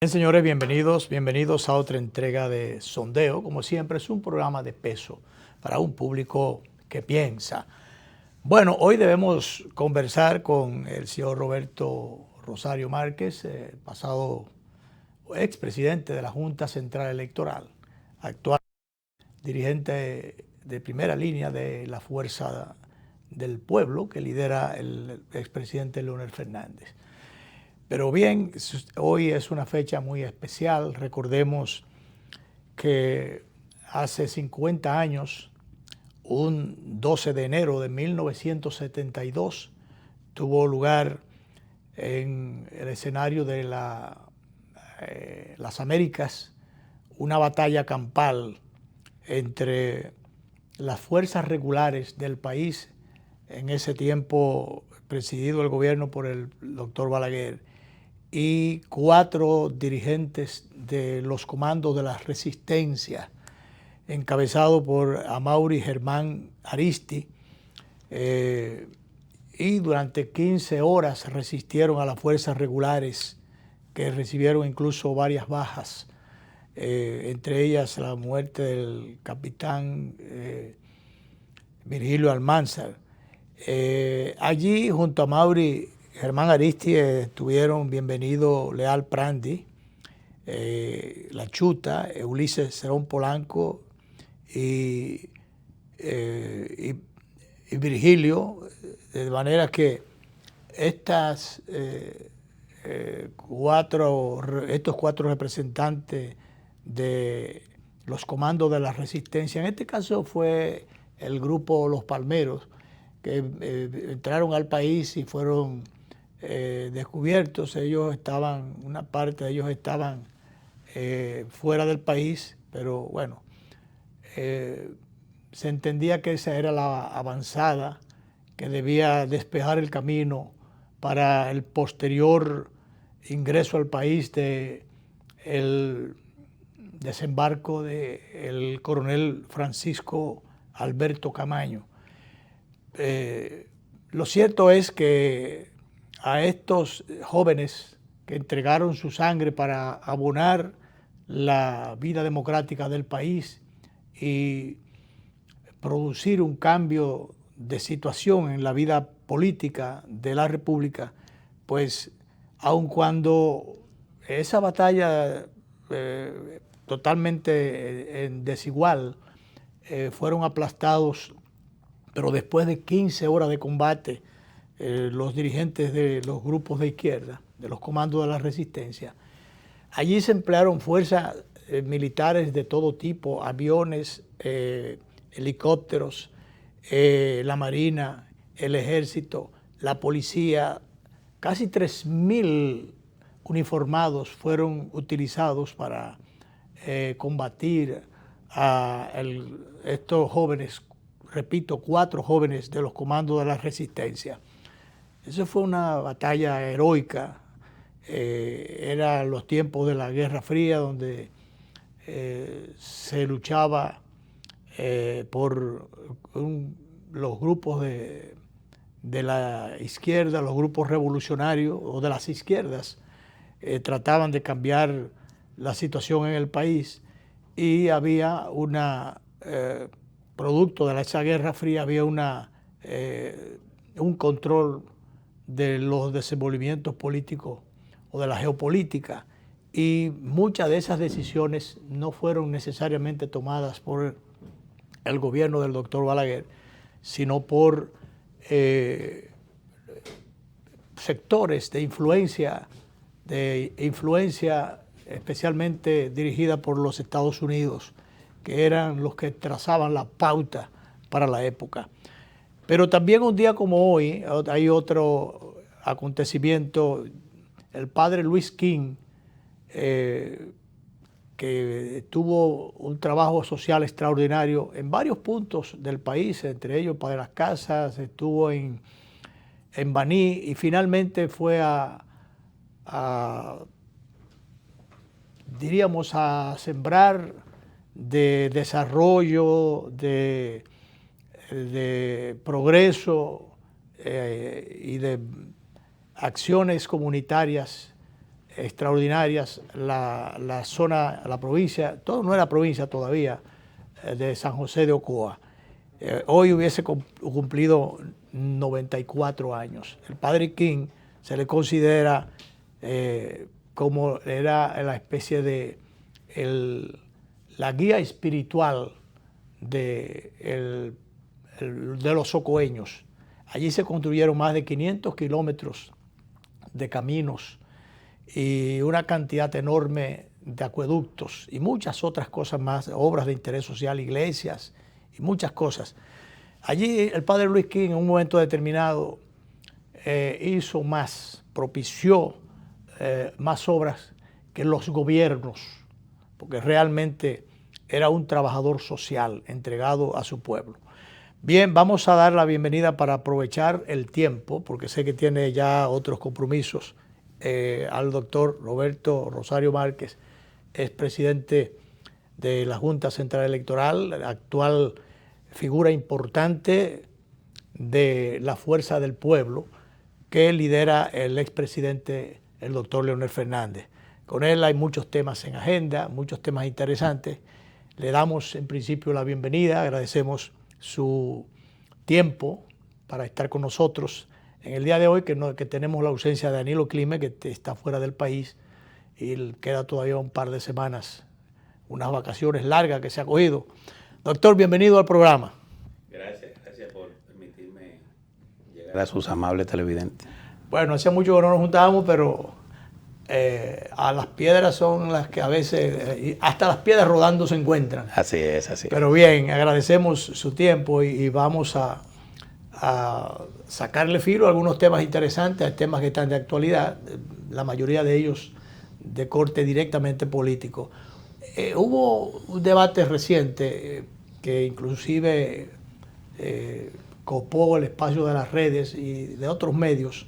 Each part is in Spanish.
Bien, señores, bienvenidos a otra entrega de Sondeo. Como siempre, es un programa de peso para un público que piensa. Bueno, hoy debemos conversar con el señor Roberto Rosario Márquez, pasado expresidente de la Junta Central Electoral, actual dirigente de primera línea de la Fuerza del Pueblo que lidera el expresidente Leonel Fernández. Pero bien, hoy es una fecha muy especial. Recordemos que hace 50 años, un 12 de enero de 1972, tuvo lugar en el escenario de las Américas una batalla campal entre las fuerzas regulares del país, en ese tiempo presidido el gobierno por el doctor Balaguer, y 4 dirigentes de los comandos de la resistencia, encabezado por Amaury Germán Aristi, y durante 15 horas resistieron a las fuerzas regulares, que recibieron incluso varias bajas, entre ellas la muerte del capitán Virgilio Almanzar. Allí, junto a Amaury Germán Aristi, estuvieron bienvenido Leal Prandi, La Chuta, Ulises Cerón Polanco y Virgilio, de manera que estos 4 representantes de los comandos de la resistencia, en este caso fue el grupo Los Palmeros, que entraron al país y fueron descubiertos. Una parte de ellos estaban fuera del país, pero bueno, se entendía que esa era la avanzada que debía despejar el camino para el posterior ingreso al país del desembarco del coronel Francisco Alberto Camaño. Lo cierto es que a estos jóvenes que entregaron su sangre para abonar la vida democrática del país y producir un cambio de situación en la vida política de la República, pues aun cuando esa batalla totalmente desigual, fueron aplastados, pero después de 15 horas de combate, los dirigentes de los grupos de izquierda, de los comandos de la resistencia, allí se emplearon fuerzas militares de todo tipo, aviones, helicópteros, la Marina, el Ejército, la Policía. Casi 3.000 uniformados fueron utilizados para combatir a estos jóvenes, repito, 4 jóvenes de los comandos de la resistencia. Eso fue una batalla heroica. Eran los tiempos de la Guerra Fría, donde se luchaba por los grupos de la izquierda, los grupos revolucionarios o de las izquierdas, trataban de cambiar la situación en el país, y había producto de esa Guerra Fría, había un control de los desenvolvimientos políticos o de la geopolítica, y muchas de esas decisiones no fueron necesariamente tomadas por el gobierno del doctor Balaguer, sino por sectores de influencia especialmente dirigida por los Estados Unidos, que eran los que trazaban la pauta para la época. Pero también un día como hoy hay otro acontecimiento. El padre Luis King, que tuvo un trabajo social extraordinario en varios puntos del país, entre ellos Padre Las Casas, estuvo en Baní, y finalmente fue diríamos, a sembrar de desarrollo, de progreso y de acciones comunitarias extraordinarias. La zona, la provincia, todo no era provincia todavía, de San José de Ocoa. Hoy hubiese cumplido 94 años. El padre King se le considera como era la especie de la guía espiritual de los ocoeños. Allí se construyeron más de 500 kilómetros de caminos y una cantidad enorme de acueductos y muchas otras cosas más, obras de interés social, iglesias y muchas cosas. Allí el padre Luis King en un momento determinado hizo más, propició más obras que los gobiernos, porque realmente era un trabajador social entregado a su pueblo. Bien, vamos a dar la bienvenida para aprovechar el tiempo, porque sé que tiene ya otros compromisos, al doctor Roberto Rosario Márquez, es presidente de la Junta Central Electoral, actual figura importante de la Fuerza del Pueblo, que lidera el expresidente, el doctor Leonel Fernández. Con él hay muchos temas en agenda, muchos temas interesantes. Le damos en principio la bienvenida, agradecemos su tiempo para estar con nosotros en el día de hoy, que tenemos la ausencia de Danilo Clime, que está fuera del país y queda todavía un par de semanas, unas vacaciones largas que se ha cogido. Doctor, bienvenido al programa. Gracias por permitirme llegar a sus amables televidentes. Bueno, hace mucho que no nos juntábamos, pero a las piedras son las que a veces, hasta las piedras rodando se encuentran. Así es, así es. Pero bien, agradecemos su tiempo y vamos a sacarle filo a algunos temas interesantes, a temas que están de actualidad, la mayoría de ellos de corte directamente político. Hubo un debate reciente que inclusive copó el espacio de las redes y de otros medios,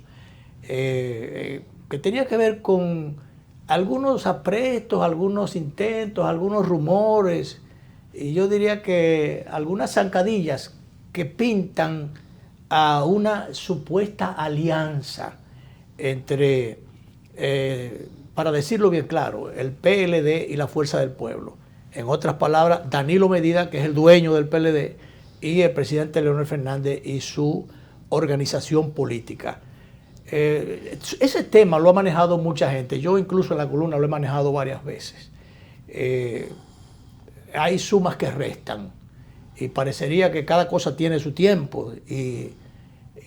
que tenía que ver con algunos aprestos, algunos intentos, algunos rumores, y yo diría que algunas zancadillas que pintan a una supuesta alianza entre, para decirlo bien claro, el PLD y la Fuerza del Pueblo. En otras palabras, Danilo Medina, que es el dueño del PLD, y el presidente Leonel Fernández y su organización política. Ese tema lo ha manejado mucha gente. Yo incluso en la columna lo he manejado varias veces. Hay sumas que restan y parecería que cada cosa tiene su tiempo.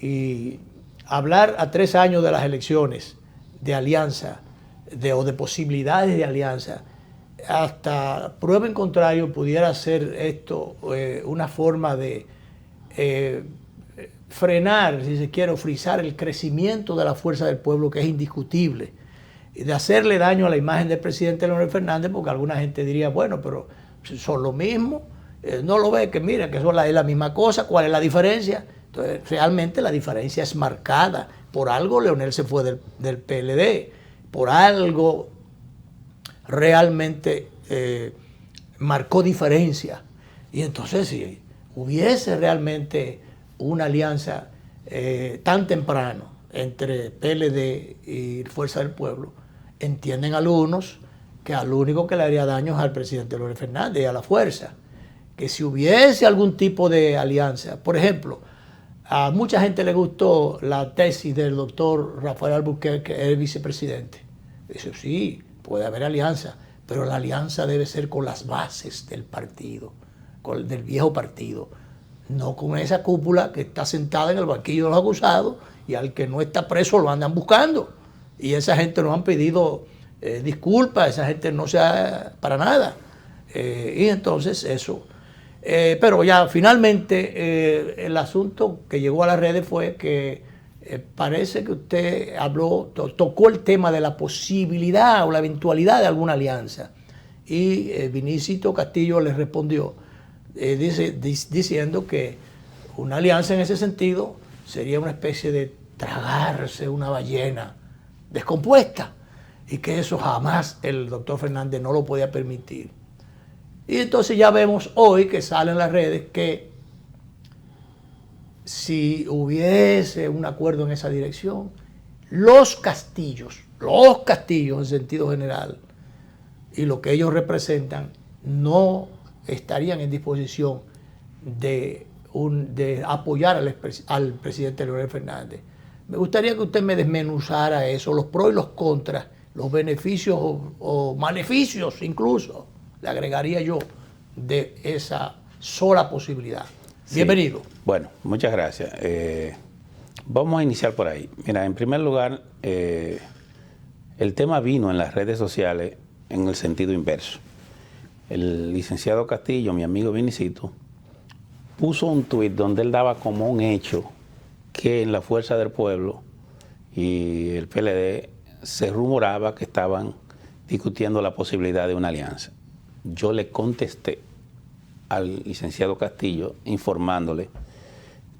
Y hablar a 3 años de las elecciones de alianza o de posibilidades de alianza, hasta prueba en contrario, pudiera ser esto una forma de frenar, si se quiere, o frizar el crecimiento de la Fuerza del Pueblo, que es indiscutible, y de hacerle daño a la imagen del presidente Leonel Fernández, porque alguna gente diría, bueno, pero son lo mismo, no lo ve, que mira, que es la misma cosa, ¿cuál es la diferencia? Entonces, realmente la diferencia es marcada. Por algo Leonel se fue del PLD, por algo realmente marcó diferencia. Y entonces, si hubiese realmente una alianza tan temprano entre PLD y Fuerza del Pueblo, entienden algunos que al único que le haría daño es al presidente Leonel Fernández y a la Fuerza. Que si hubiese algún tipo de alianza, por ejemplo, a mucha gente le gustó la tesis del doctor Rafael Albuquerque, el vicepresidente. Dice, sí, puede haber alianza, pero la alianza debe ser con las bases del partido, del viejo partido, no con esa cúpula que está sentada en el banquillo de los acusados y al que no está preso lo andan buscando. Y esa gente no han pedido disculpas, esa gente no se ha para nada. Y entonces eso. Pero ya finalmente el asunto que llegó a las redes fue que parece que usted tocó el tema de la posibilidad o la eventualidad de alguna alianza. Y Vinícito Castillo le respondió diciendo que una alianza en ese sentido sería una especie de tragarse una ballena descompuesta y que eso jamás el doctor Fernández no lo podía permitir. Y entonces ya vemos hoy que sale en las redes que si hubiese un acuerdo en esa dirección, los Castillos, los Castillos en sentido general, y lo que ellos representan, no estarían en disposición de apoyar al presidente Leonel Fernández. Me gustaría que usted me desmenuzara eso, los pros y los contras, los beneficios o maleficios incluso, le agregaría yo, de esa sola posibilidad. Sí. Bienvenido. Bueno, muchas gracias. Vamos a iniciar por ahí. Mira, en primer lugar, el tema vino en las redes sociales en el sentido inverso. El licenciado Castillo, mi amigo Vinicito, puso un tuit donde él daba como un hecho que en la Fuerza del Pueblo y el PLD se rumoraba que estaban discutiendo la posibilidad de una alianza. Yo le contesté al licenciado Castillo informándole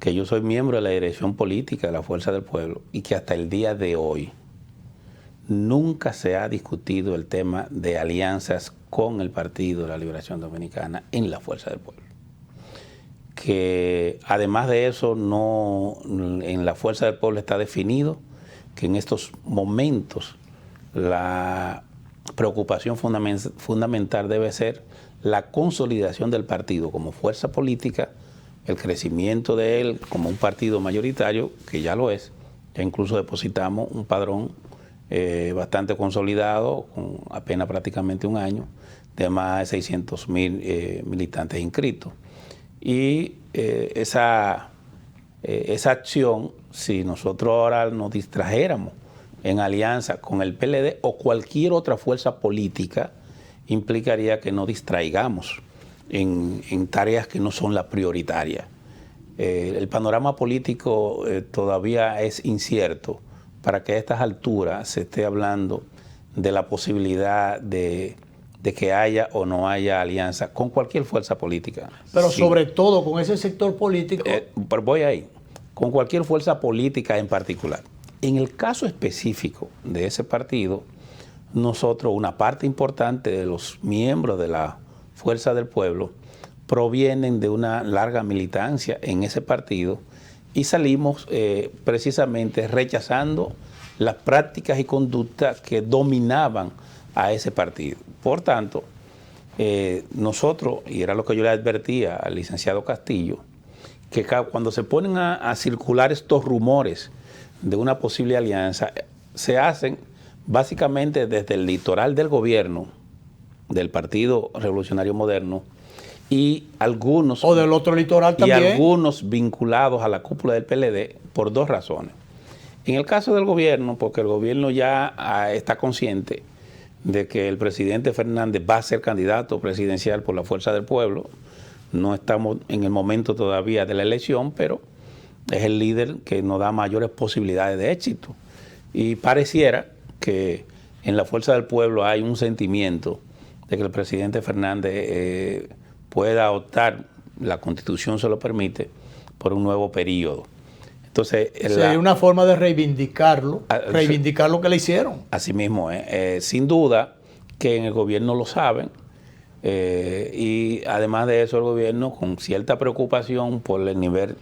que yo soy miembro de la dirección política de la Fuerza del Pueblo y que hasta el día de hoy nunca se ha discutido el tema de alianzas con el Partido de la Liberación Dominicana en la Fuerza del Pueblo. Que además de eso, en la Fuerza del Pueblo está definido que en estos momentos la preocupación fundamental debe ser la consolidación del partido como fuerza política, el crecimiento de él como un partido mayoritario, que ya lo es. Ya incluso depositamos un padrón bastante consolidado, con apenas prácticamente un año, de más de 600,000 militantes inscritos. Y esa acción, si nosotros ahora nos distrajéramos en alianza con el PLD o cualquier otra fuerza política, implicaría que nos distraigamos en tareas que no son las prioritarias. El panorama político todavía es incierto para que a estas alturas se esté hablando de la posibilidad de que haya o no haya alianza con cualquier fuerza política. Pero sí, sobre todo con ese sector político. Pero voy ahí, con cualquier fuerza política en particular. En el caso específico de ese partido, nosotros, una parte importante de los miembros de la Fuerza del Pueblo provienen de una larga militancia en ese partido y salimos precisamente rechazando las prácticas y conductas que dominaban a ese partido. Por tanto, nosotros, y era lo que yo le advertía al licenciado Castillo, que cuando se ponen a circular estos rumores de una posible alianza, se hacen básicamente desde el litoral del gobierno, del Partido Revolucionario Moderno, y algunos... O del otro litoral también. Y algunos vinculados a la cúpula del PLD por dos razones. En el caso del gobierno, porque el gobierno ya está consciente de que el presidente Fernández va a ser candidato presidencial por la Fuerza del Pueblo. No estamos en el momento todavía de la elección, pero es el líder que nos da mayores posibilidades de éxito. Y pareciera que en la Fuerza del Pueblo hay un sentimiento de que el presidente Fernández pueda optar, la Constitución se lo permite, por un nuevo periodo. Entonces, sería una forma de reivindicarlo, reivindicar lo que le hicieron. Así mismo, sin duda que en el gobierno lo saben, y además de eso el gobierno con cierta preocupación por el nivel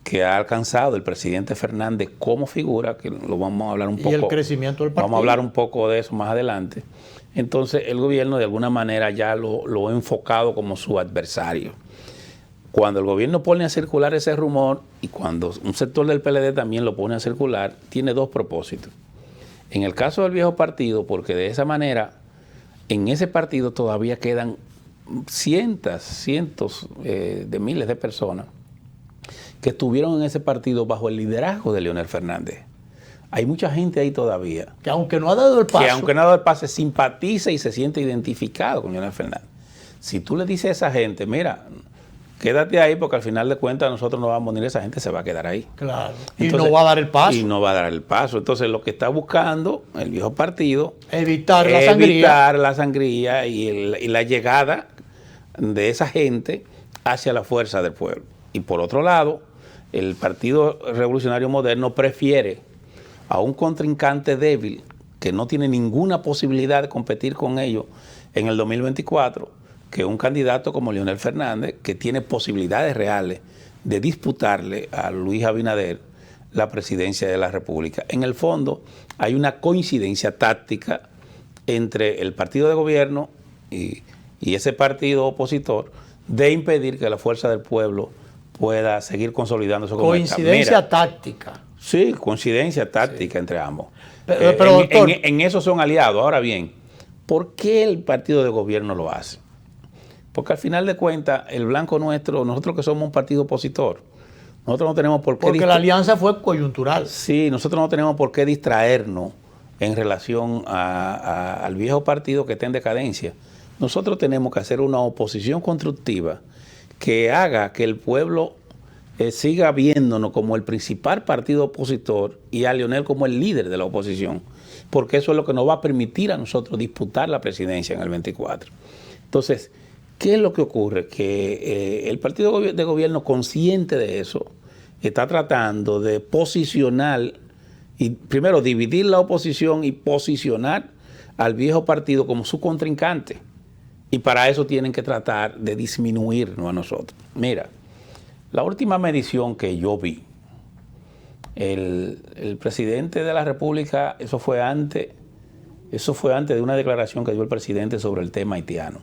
que ha alcanzado el presidente Fernández como figura, que lo vamos a hablar un poco. Y el crecimiento del partido. Vamos a hablar un poco de eso más adelante. Entonces el gobierno de alguna manera ya lo ha enfocado como su adversario. Cuando el gobierno pone a circular ese rumor y cuando un sector del PLD también lo pone a circular, tiene dos propósitos. En el caso del viejo partido, porque de esa manera, en ese partido todavía quedan cientos de miles de personas que estuvieron en ese partido bajo el liderazgo de Leonel Fernández. Hay mucha gente ahí todavía. Que aunque no ha dado el paso. Que aunque no ha dado el paso, simpatiza y se siente identificado con Leonel Fernández. Si tú le dices a esa gente, mira, quédate ahí porque al final de cuentas nosotros no vamos a morir, esa gente se va a quedar ahí. Claro. Entonces, y no va a dar el paso. Y no va a dar el paso. Entonces lo que está buscando el viejo partido evitar la sangría y la llegada de esa gente hacia la Fuerza del Pueblo. Y por otro lado, el Partido Revolucionario Moderno prefiere a un contrincante débil que no tiene ninguna posibilidad de competir con ellos en el 2024, que un candidato como Leonel Fernández, que tiene posibilidades reales de disputarle a Luis Abinader la presidencia de la República. En el fondo, hay una coincidencia táctica entre el partido de gobierno y ese partido opositor de impedir que la fuerza del pueblo pueda seguir consolidándose como coincidencia táctica. Sí, coincidencia táctica entre ambos. Pero doctor, en eso son aliados. Ahora bien, ¿por qué el partido de gobierno lo hace? Porque al final de cuentas, el blanco nuestro, nosotros que somos un partido opositor, nosotros no tenemos por qué... Porque la alianza fue coyuntural. Sí, nosotros no tenemos por qué distraernos en relación al viejo partido que está en decadencia. Nosotros tenemos que hacer una oposición constructiva que haga que el pueblo siga viéndonos como el principal partido opositor y a Leonel como el líder de la oposición, porque eso es lo que nos va a permitir a nosotros disputar la presidencia en el 24. Entonces, ¿qué es lo que ocurre? Que el partido de gobierno, consciente de eso, está tratando de posicionar y primero dividir la oposición y posicionar al viejo partido como su contrincante. Y para eso tienen que tratar de disminuirnos a nosotros. Mira, la última medición que yo vi, el presidente de la República, eso fue antes de una declaración que dio el presidente sobre el tema haitiano.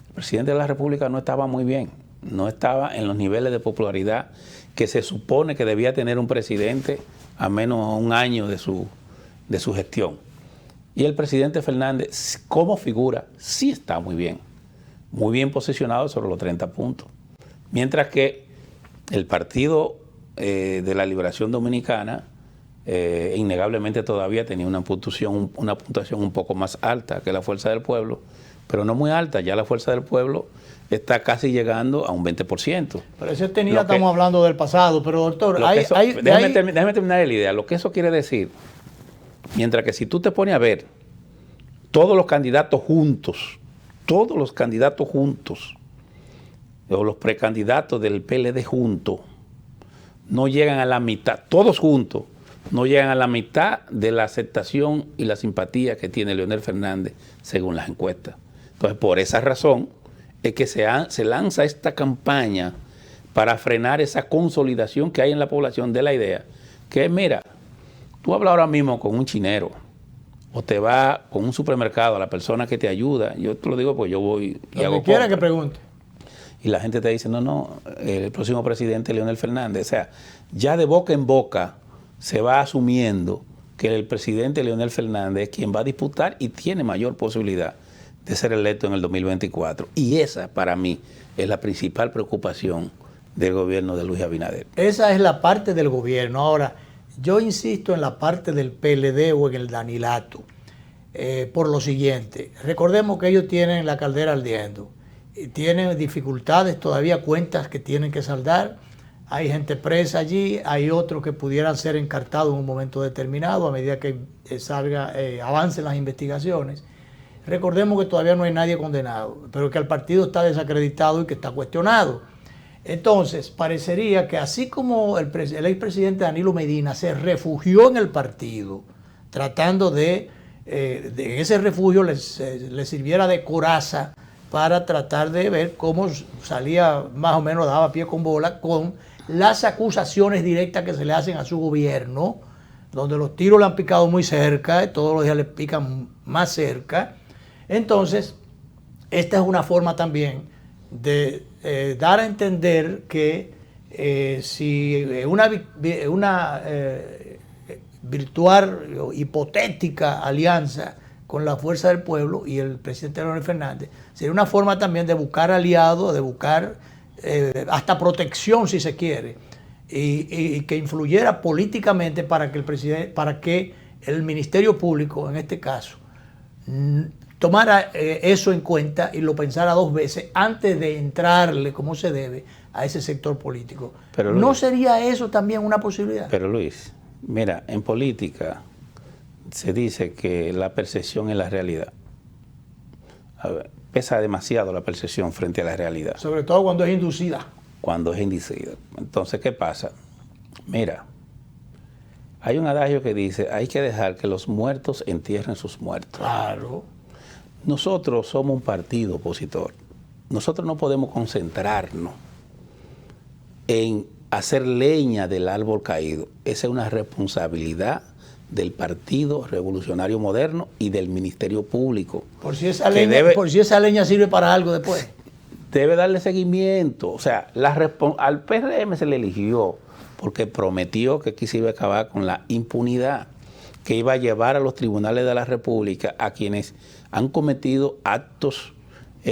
El presidente de la República no estaba muy bien, no estaba en los niveles de popularidad que se supone que debía tener un presidente a menos de un año de su gestión. Y el presidente Fernández, como figura, sí está muy bien posicionado sobre los 30 puntos. Mientras que el Partido de la Liberación Dominicana, innegablemente todavía tenía una puntuación un poco más alta que la Fuerza del Pueblo, pero no muy alta. Ya la Fuerza del Pueblo está casi llegando a un 20%. Pero eso estamos hablando del pasado, pero doctor, déjame terminar la idea. Lo que eso quiere decir, mientras que si tú te pones a ver todos los candidatos juntos, o los precandidatos del PLD juntos, no llegan a la mitad, todos juntos, no llegan a la mitad de la aceptación y la simpatía que tiene Leonel Fernández según las encuestas. Entonces, por esa razón es que se lanza esta campaña para frenar esa consolidación que hay en la población de la idea, que mira, tú hablas ahora mismo con un chinero, o te vas con un supermercado a la persona que te ayuda, yo te lo digo porque yo voy y hago compras. Quiera que pregunte. Y la gente te dice, no, el próximo presidente es Leonel Fernández. O sea, ya de boca en boca se va asumiendo que el presidente Leonel Fernández es quien va a disputar y tiene mayor posibilidad de ser electo en el 2024. Y esa, para mí, es la principal preocupación del gobierno de Luis Abinader. Esa es la parte del gobierno. Ahora, yo insisto en la parte del PLD o en el Danilato, por lo siguiente. Recordemos que ellos tienen la caldera ardiendo. Tienen dificultades, todavía cuentas que tienen que saldar. Hay gente presa allí, hay otros que pudieran ser encartados en un momento determinado a medida que avancen las investigaciones. Recordemos que todavía no hay nadie condenado, pero que el partido está desacreditado y que está cuestionado. Entonces, parecería que así como el expresidente Danilo Medina se refugió en el partido, tratando de ese refugio le sirviera de coraza para tratar de ver cómo salía, más o menos daba pie con bola con las acusaciones directas que se le hacen a su gobierno, donde los tiros le han picado muy cerca, todos los días le pican más cerca. Entonces, esta es una forma también de dar a entender que si una virtual o hipotética alianza con la Fuerza del Pueblo y el presidente Leonel Fernández, sería una forma también de buscar aliados, de buscar hasta protección si se quiere, y que influyera políticamente para que el Ministerio Público, en este caso, tomara eso en cuenta y lo pensara dos veces antes de entrarle como se debe a ese sector político. Pero, Luis, ¿no sería eso también una posibilidad? Pero Luis, mira, en política se dice que la percepción es la realidad. A ver, pesa demasiado la percepción frente a la realidad. Sobre todo cuando es inducida. Cuando es inducida. Entonces, ¿qué pasa? Mira, hay un adagio que dice, hay que dejar que los muertos entierren sus muertos. Claro. Nosotros somos un partido opositor. Nosotros no podemos concentrarnos en hacer leña del árbol caído. Esa es una responsabilidad del Partido Revolucionario Moderno y del Ministerio Público. Por si esa leña sirve para algo después. Debe darle seguimiento. O sea, al PRM se le eligió porque prometió que aquí se iba a acabar con la impunidad, que iba a llevar a los tribunales de la República a quienes han cometido actos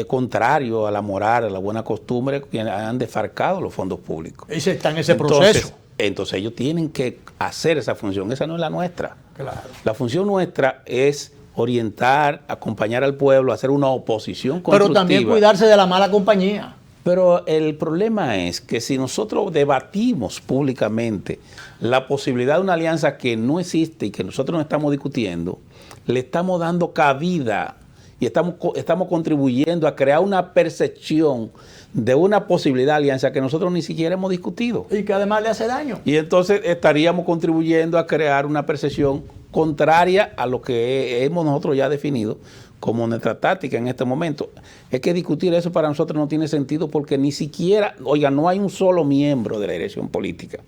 contrarios a la moral, a la buena costumbre, quienes han desfalcado los fondos públicos. Y se está en ese proceso. Entonces ellos tienen que hacer esa función. Esa no es la nuestra. Claro. La función nuestra es orientar, acompañar al pueblo, hacer una oposición constructiva. Pero también cuidarse de la mala compañía. Pero el problema es que si nosotros debatimos públicamente la posibilidad de una alianza que no existe y que nosotros no estamos discutiendo, le estamos dando cabida y estamos contribuyendo a crear una percepción de una posibilidad de alianza que nosotros ni siquiera hemos discutido. Y que además le hace daño. Y entonces estaríamos contribuyendo a crear una percepción contraria a lo que hemos nosotros ya definido como nuestra táctica en este momento. Es que discutir eso para nosotros no tiene sentido porque ni siquiera, oiga, no hay un solo miembro de la dirección política,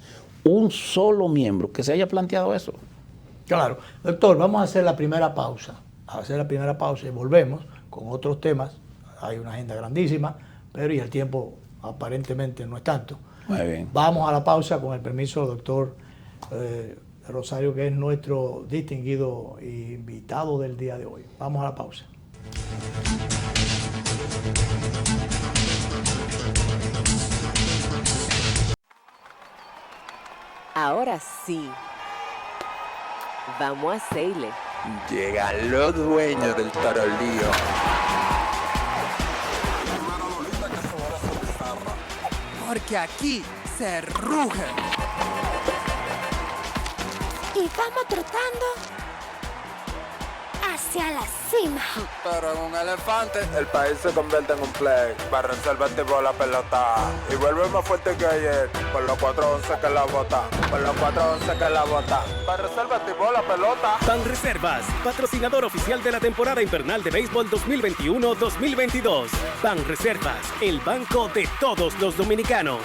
un solo miembro que se haya planteado eso. Claro. Doctor, vamos a hacer la primera pausa. Y volvemos con otros temas. Hay una agenda grandísima, pero y el tiempo aparentemente no es tanto. Muy bien. Vamos a la pausa con el permiso del doctor Rosario, que es nuestro distinguido invitado del día de hoy. Vamos a la pausa. Ahora sí, vamos a hacerle. Llegan los dueños del tarolío. Porque aquí se ruge. Y vamos trotando hacia la cima. Pero en un elefante el país se convierte en un play. Para resolver tipo la pelota. Y vuelve más fuerte que ayer. Por los 4-11 que la bota. Por los 4-11 que la bota. Para resolver tipo la pelota. Banreservas, patrocinador oficial de la temporada invernal de béisbol 2021-2022. Banreservas, el banco de todos los dominicanos.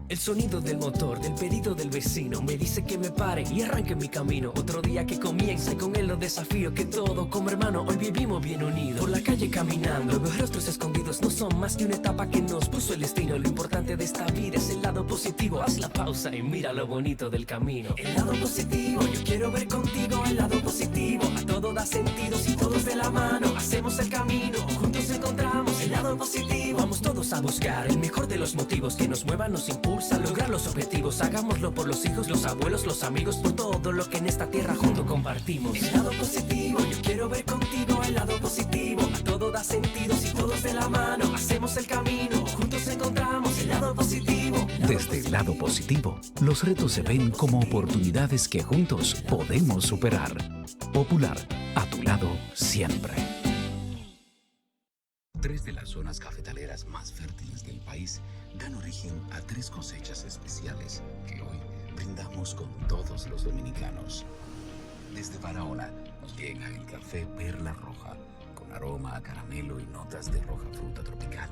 El sonido del motor, del pedido del vecino me dice que me pare y arranque mi camino. Otro día que comienza y con él los desafíos que todos como hermanos hoy vivimos bien unidos. Por la calle caminando, los rostros escondidos no son más que una etapa que nos puso el destino. Lo importante de esta vida es el lado positivo. Haz la pausa y mira lo bonito del camino. El lado positivo, yo quiero ver contigo el lado positivo. A todo da sentido si todos de la mano hacemos el camino. Juntos encontramos el lado positivo. Vamos todos a buscar el mejor de los motivos que nos muevan, nos impulsan a lograr los objetivos. Hagámoslo por los hijos, los abuelos, los amigos, por todo lo que en esta tierra juntos compartimos. El lado positivo, yo quiero ver contigo el lado positivo. A todo da sentido si todos de la mano hacemos el camino. Juntos encontramos el lado positivo. Desde el lado positivo, los retos se ven como oportunidades que juntos podemos superar. Popular, a tu lado siempre. 3 de las zonas cafetaleras más fértiles del país dan origen a 3 cosechas especiales que hoy brindamos con todos los dominicanos. Desde Barahona nos llega el café Perla Roja, con aroma a caramelo y notas de roja fruta tropical.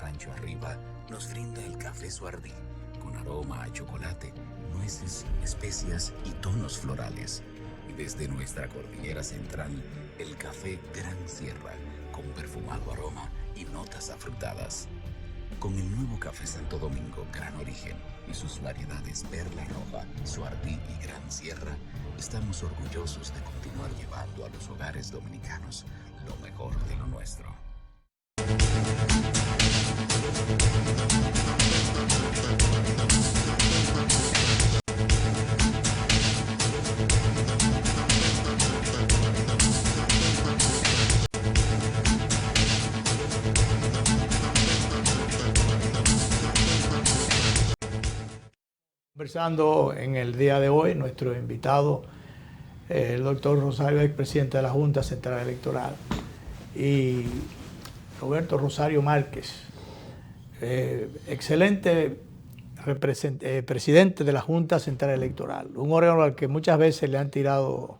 Rancho Arriba nos brinda el café Suardí, con aroma a chocolate, nueces, especias y tonos florales. Y desde nuestra cordillera central, el café Gran Sierra, con perfumado aroma y notas afrutadas. Con el nuevo café Santo Domingo Gran Origen y sus variedades Perla Roja, Suardí y Gran Sierra, estamos orgullosos de continuar llevando a los hogares dominicanos lo mejor de lo nuestro. Conversando en el día de hoy, nuestro invitado, el doctor Rosario, expresidente de la Junta Central Electoral, y Roberto Rosario Márquez, excelente presidente de la Junta Central Electoral, un órgano al que muchas veces le han tirado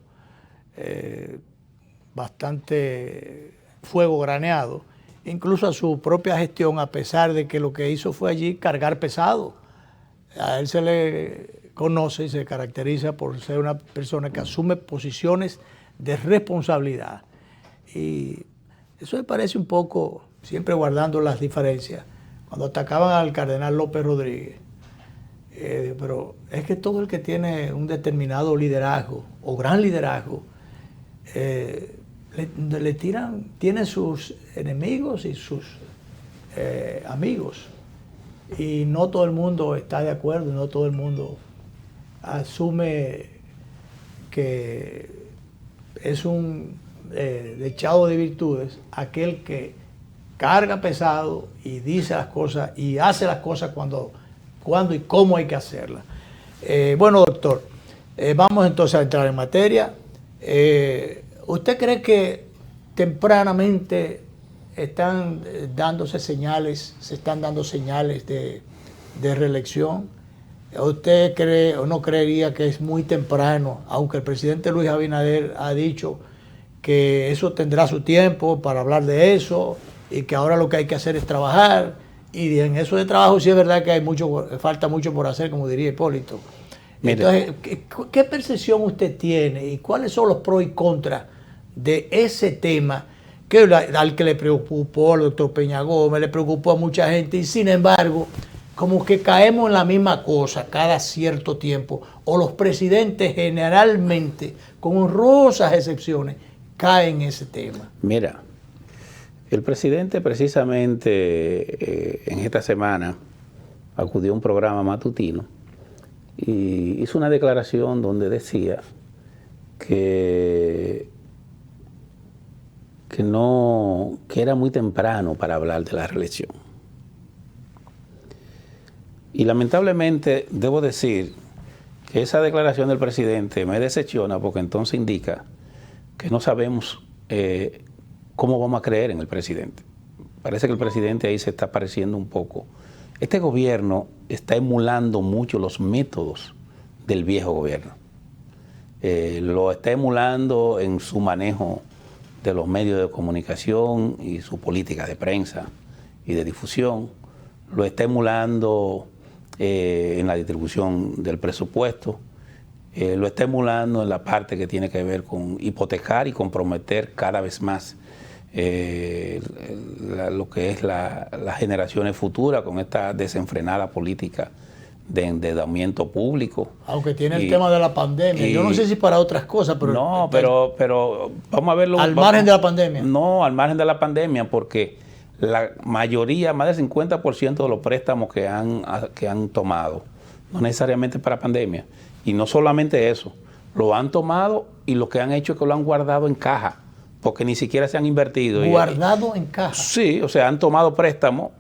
bastante fuego graneado incluso a su propia gestión, a pesar de que lo que hizo fue allí cargar pesado. A él se le conoce y se caracteriza por ser una persona que asume posiciones de responsabilidad. Y eso me parece un poco, siempre guardando las diferencias, cuando atacaban al cardenal López Rodríguez. Pero es que todo el que tiene un determinado liderazgo o gran liderazgo, le tiran, tiene sus enemigos y sus amigos. Y no todo el mundo está de acuerdo, no todo el mundo asume que es un dechado de virtudes aquel que carga pesado y dice las cosas y hace las cosas cuando y cómo hay que hacerlas. Bueno, doctor, vamos entonces a entrar en materia. ¿Usted cree que tempranamente están dándose señales, se están dando señales de reelección? ¿Usted cree o no creería que es muy temprano, aunque el presidente Luis Abinader ha dicho que eso tendrá su tiempo para hablar de eso y que ahora lo que hay que hacer es trabajar? Y en eso de trabajo sí es verdad que hay falta mucho por hacer, como diría Hipólito. Entonces, ¿qué percepción usted tiene y cuáles son los pros y contras de ese tema que al que le preocupó al doctor Peña Gómez, le preocupó a mucha gente, y sin embargo, como que caemos en la misma cosa cada cierto tiempo, o los presidentes generalmente, con honrosas excepciones, caen en ese tema? Mira, el presidente precisamente en esta semana acudió a un programa matutino y hizo una declaración donde decía que era muy temprano para hablar de la reelección. Y lamentablemente debo decir que esa declaración del presidente me decepciona, porque entonces indica que no sabemos cómo vamos a creer en el presidente. Parece que el presidente ahí se está pareciendo un poco. Este gobierno está emulando mucho los métodos del viejo gobierno. Lo está emulando en su manejo de los medios de comunicación y su política de prensa y de difusión. Lo está emulando en la distribución del presupuesto. Lo está emulando en la parte que tiene que ver con hipotecar y comprometer cada vez más lo que es las generaciones futuras con esta desenfrenada política de endeudamiento público. Aunque tiene el tema de la pandemia. Yo no sé si para otras cosas, pero... No, pero vamos a verlo... ¿Al margen de la pandemia? No, al margen de la pandemia, porque la mayoría, más del 50% de los préstamos que han tomado, no necesariamente para pandemia, y no solamente eso, lo han tomado y lo que han hecho es que lo han guardado en caja, porque ni siquiera se han invertido. ¿Guardado en caja? Sí, o sea, han tomado préstamos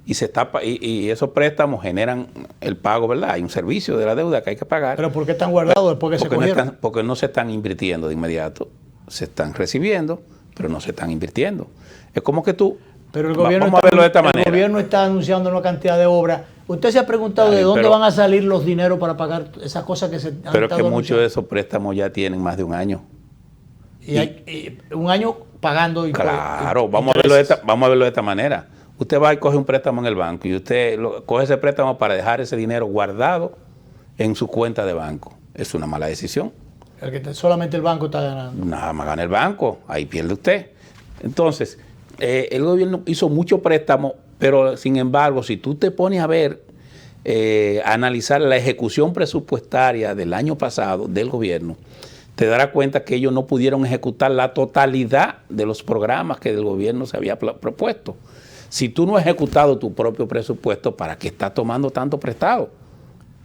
y esos préstamos generan el pago, ¿verdad? Hay un servicio de la deuda que hay que pagar. ¿Pero por qué están guardados después que se cogieron? Porque no se están invirtiendo de inmediato. Se están recibiendo, pero no se están invirtiendo. Es como que tú... Pero el gobierno, vamos a verlo de esta manera. El gobierno está anunciando una cantidad de obras. ¿Usted se ha preguntado de dónde van a salir los dineros para pagar esas cosas que se han Pero es que muchos de esos préstamos ya tienen más de un año. Y un año pagando. Claro, vamos a verlo de esta manera. Usted va y coge un préstamo en el banco y usted coge ese préstamo para dejar ese dinero guardado en su cuenta de banco. Es una mala decisión. Solamente el banco está ganando. Nada más gana el banco, ahí pierde usted. Entonces, el gobierno hizo mucho préstamo, pero sin embargo, si tú te pones a ver, a analizar la ejecución presupuestaria del año pasado del gobierno, te darás cuenta que ellos no pudieron ejecutar la totalidad de los programas que el gobierno se había propuesto. Si tú no has ejecutado tu propio presupuesto, ¿para qué estás tomando tanto prestado?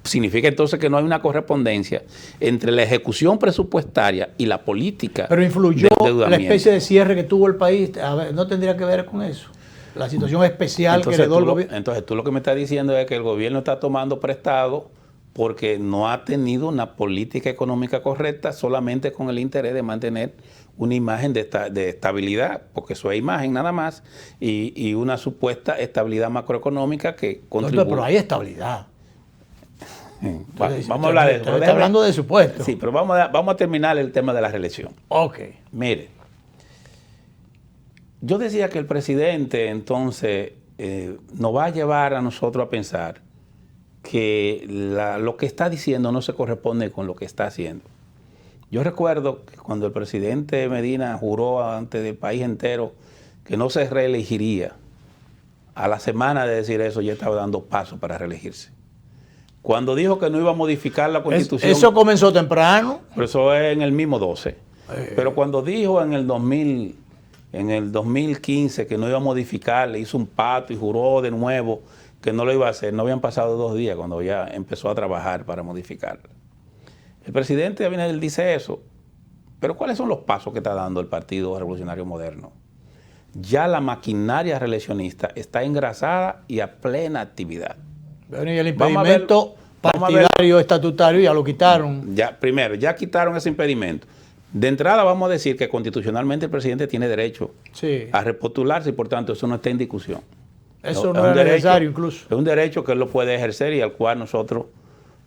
Significa entonces que no hay una correspondencia entre la ejecución presupuestaria y la política. Pero influyó la especie de cierre que tuvo el país. A ver, ¿no tendría que ver con eso? La situación especial que heredó el gobierno. Entonces tú lo que me estás diciendo es que el gobierno está tomando prestado porque no ha tenido una política económica correcta, solamente con el interés de mantener una imagen de estabilidad, porque eso es imagen nada más, y una supuesta estabilidad macroeconómica que contribuye. Pero hay estabilidad. Vamos a hablar de eso. Está hablando de supuesto. Sí, pero vamos a terminar el tema de la reelección. Ok. Mire, Yo decía que el presidente entonces nos va a llevar a nosotros a pensar que lo que está diciendo no se corresponde con lo que está haciendo. Yo recuerdo que cuando el presidente Medina juró ante el país entero que no se reelegiría, a la semana de decir eso ya estaba dando pasos para reelegirse. Cuando dijo que no iba a modificar la Constitución... Eso comenzó temprano. Pero eso es en el mismo 12. Pero cuando dijo en el 2015 que no iba a modificar, le hizo un pacto y juró de nuevo que no lo iba a hacer, no habían pasado 2 días cuando ya empezó a trabajar para modificarla. El presidente Abinader dice eso, pero ¿cuáles son los pasos que está dando el Partido Revolucionario Moderno? Ya la maquinaria reeleccionista está engrasada y a plena actividad. Bueno, y el impedimento partidario estatutario ya lo quitaron. Primero, ya quitaron ese impedimento. De entrada vamos a decir que constitucionalmente el presidente tiene derecho a repostularse y por tanto eso no está en discusión. Eso no es necesario incluso. Es un derecho que él lo puede ejercer y al cual nosotros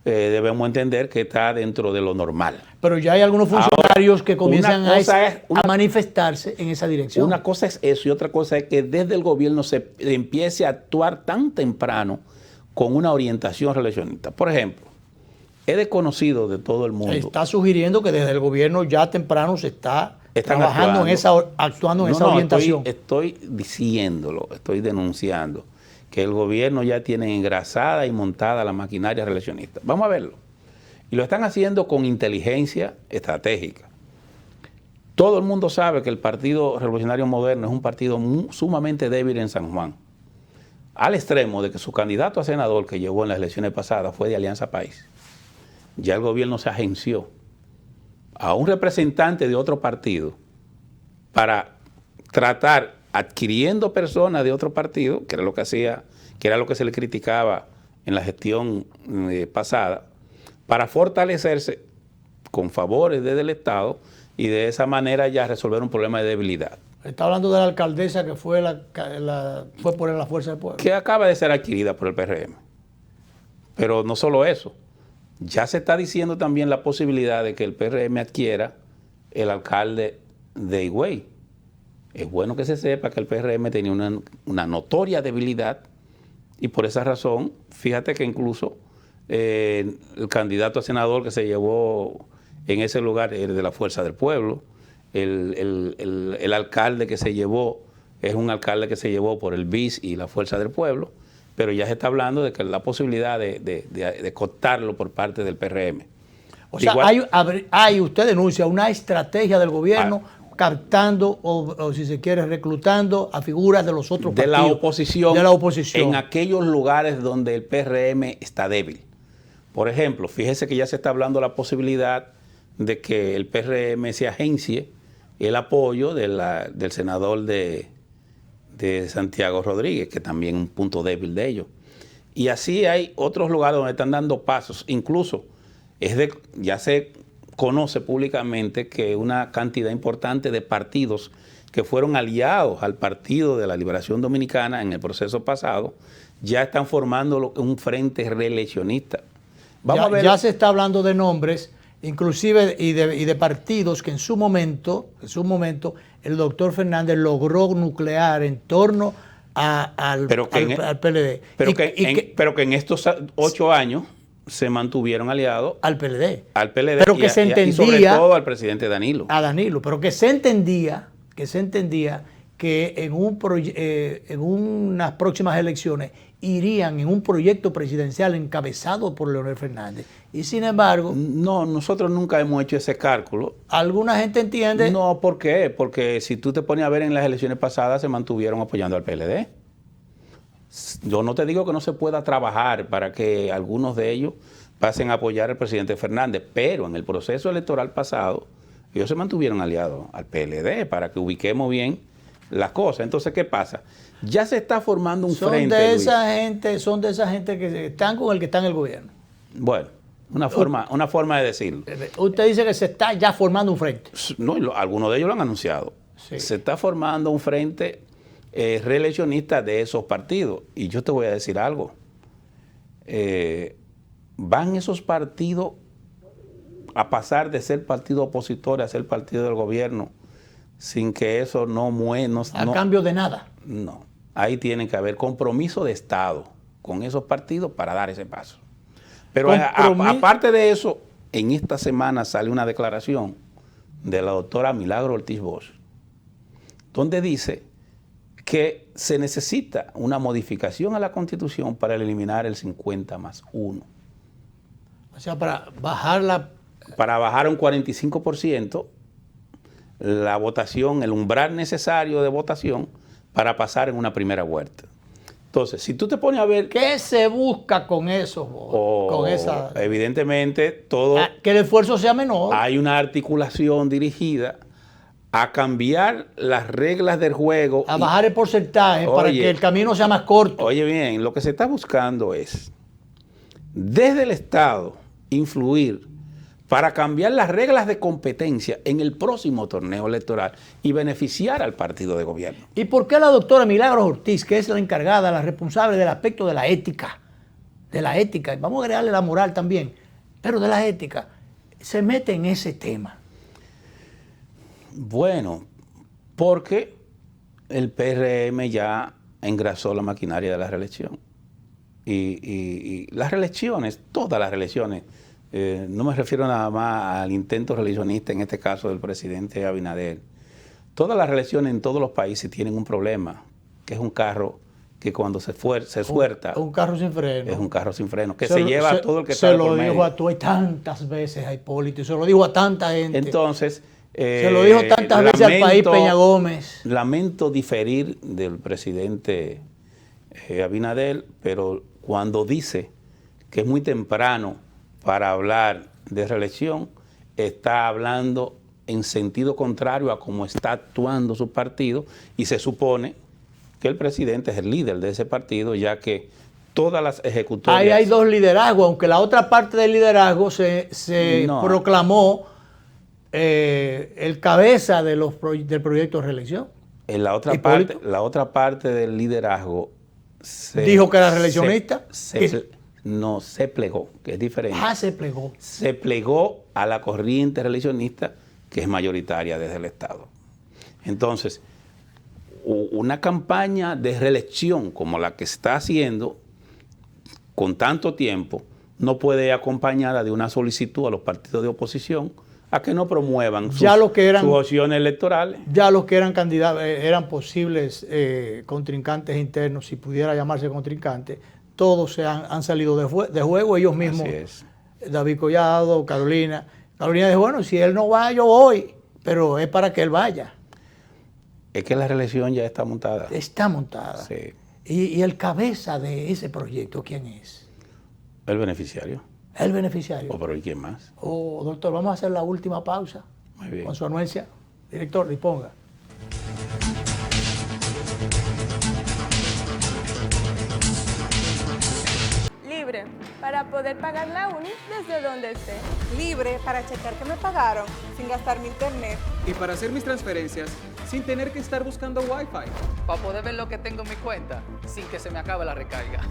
debemos entender que está dentro de lo normal. Pero ya hay algunos funcionarios que comienzan a manifestarse en esa dirección. Una cosa es eso y otra cosa es que desde el gobierno se empiece a actuar tan temprano con una orientación reeleccionista. Por ejemplo, he desconocido de todo el mundo. Está sugiriendo que desde el gobierno ya temprano se está trabajando actuando en esa orientación. Estoy diciéndolo, estoy denunciando que el gobierno ya tiene engrasada y montada la maquinaria reeleccionista. Vamos a verlo. Y lo están haciendo con inteligencia estratégica. Todo el mundo sabe que el Partido Revolucionario Moderno es un partido sumamente débil en San Juan, al extremo de que su candidato a senador que llevó en las elecciones pasadas fue de Alianza País. Ya el gobierno se agenció a un representante de otro partido para tratar, adquiriendo personas de otro partido, que era lo que hacía, que era lo que se le criticaba en la gestión pasada, para fortalecerse con favores desde el Estado y de esa manera ya resolver un problema de debilidad. Está hablando de la alcaldesa que fue fue por la Fuerza del Pueblo. Que acaba de ser adquirida por el PRM. Pero no solo eso. Ya se está diciendo también la posibilidad de que el PRM adquiera el alcalde de Higüey. Es bueno que se sepa que el PRM tenía una notoria debilidad y por esa razón, fíjate que incluso el candidato a senador que se llevó en ese lugar es de la Fuerza del Pueblo. El alcalde que se llevó es un alcalde que se llevó por el BIS y la Fuerza del Pueblo, pero ya se está hablando de que la posibilidad de cooptarlo por parte del PRM. O sea, usted denuncia una estrategia del gobierno captando o si se quiere reclutando a figuras de los otros partidos. De la oposición. En aquellos lugares donde el PRM está débil. Por ejemplo, fíjese que ya se está hablando la posibilidad de que el PRM se agencie el apoyo del senador de Santiago Rodríguez, que también es un punto débil de ellos. Y así hay otros lugares donde están dando pasos. Incluso ya se conoce públicamente que una cantidad importante de partidos que fueron aliados al Partido de la Liberación Dominicana en el proceso pasado ya están formando un frente reeleccionista. Ya se está hablando de nombres, inclusive y de partidos que en su momento el doctor Fernández logró nuclear en torno al PLD. Pero que en estos 8 años se mantuvieron aliados al PLD. Pero que se entendía, y sobre todo al presidente Danilo. A Danilo, pero que se entendía que en unas próximas elecciones irían en un proyecto presidencial encabezado por Leonel Fernández. Y sin embargo... No, nosotros nunca hemos hecho ese cálculo. ¿Alguna gente entiende? No, ¿por qué? Porque si tú te pones a ver en las elecciones pasadas se mantuvieron apoyando al PLD. Yo no te digo que no se pueda trabajar para que algunos de ellos pasen a apoyar al presidente Fernández, pero en el proceso electoral pasado ellos se mantuvieron aliados al PLD para que ubiquemos bien las cosas. Entonces, ¿qué pasa? Ya se está formando un frente. Son de esa gente que están con el que está en el gobierno. Bueno, una forma de decirlo. Usted dice que se está ya formando un frente. No, algunos de ellos lo han anunciado. Sí. Se está formando un frente reeleccionista de esos partidos. Y yo te voy a decir algo. Van esos partidos a pasar de ser partido opositor a ser partido del gobierno sin que eso no mueva. A cambio de nada. No. Ahí tiene que haber compromiso de Estado con esos partidos para dar ese paso. Pero aparte de eso, en esta semana sale una declaración de la doctora Milagro Ortiz Bosch, donde dice que se necesita una modificación a la Constitución para eliminar el 50+1. O sea, para bajar Para bajar un 45% la votación, el umbral necesario de votación para pasar en una primera vuelta. Entonces, si tú te pones a ver... ¿Qué se busca con eso? Con esa... Evidentemente, todo... que el esfuerzo sea menor. Hay una articulación dirigida a cambiar las reglas del juego. A bajar el porcentaje para que el camino sea más corto. Oye bien, lo que se está buscando es, desde el Estado, influir para cambiar las reglas de competencia en el próximo torneo electoral y beneficiar al partido de gobierno. ¿Y por qué la doctora Milagros Ortiz, que es la encargada, la responsable del aspecto de la ética, vamos a agregarle la moral también, pero de la ética, se mete en ese tema? Bueno, porque el PRM ya engrasó la maquinaria de la reelección. Y las reelecciones, todas las reelecciones, no me refiero nada más al intento reeleccionista, en este caso del presidente Abinader. Todas las reelecciones en todos los países tienen un problema, que es un carro que cuando se suelta... Un carro sin freno. Es un carro sin freno, que se lleva a todo el que está por medio. Se lo dijo a tú tantas veces a Hipólito, se lo dijo a tanta gente. Entonces... se lo dijo tantas veces al país Peña Gómez. Lamento diferir del presidente Abinader, pero cuando dice que es muy temprano para hablar de reelección, está hablando en sentido contrario a cómo está actuando su partido, y se supone que el presidente es el líder de ese partido, ya que todas las ejecutorias... Ahí hay dos liderazgos, aunque la otra parte del liderazgo se proclamó el cabeza de del proyecto de reelección. En la otra parte del liderazgo dijo que era reeleccionista. No, se plegó, que es diferente. Se plegó. Se plegó a la corriente reeleccionista, que es mayoritaria desde el Estado. Entonces, una campaña de reelección como la que se está haciendo con tanto tiempo no puede ir acompañada de una solicitud a los partidos de oposición a que no promuevan sus opciones electorales. Ya los que eran candidatos, eran posibles contrincantes internos, si pudiera llamarse contrincante, todos han salido de juego, ellos mismos. Así es. David Collado, Carolina. Carolina dijo, bueno, si él no va, yo voy, pero es para que él vaya. Es que la reelección ya está montada. Está montada. Sí. ¿Y el cabeza de ese proyecto quién es? El beneficiario. El beneficiario. Pero ¿y quién más? Doctor, vamos a hacer la última pausa. Muy bien. Con su anuencia. Director, disponga. Libre para poder pagar la uni desde donde esté. Libre para checar que me pagaron sin gastar mi internet. Y para hacer mis transferencias sin tener que estar buscando Wi-Fi. Para poder ver lo que tengo en mi cuenta sin que se me acabe la recarga.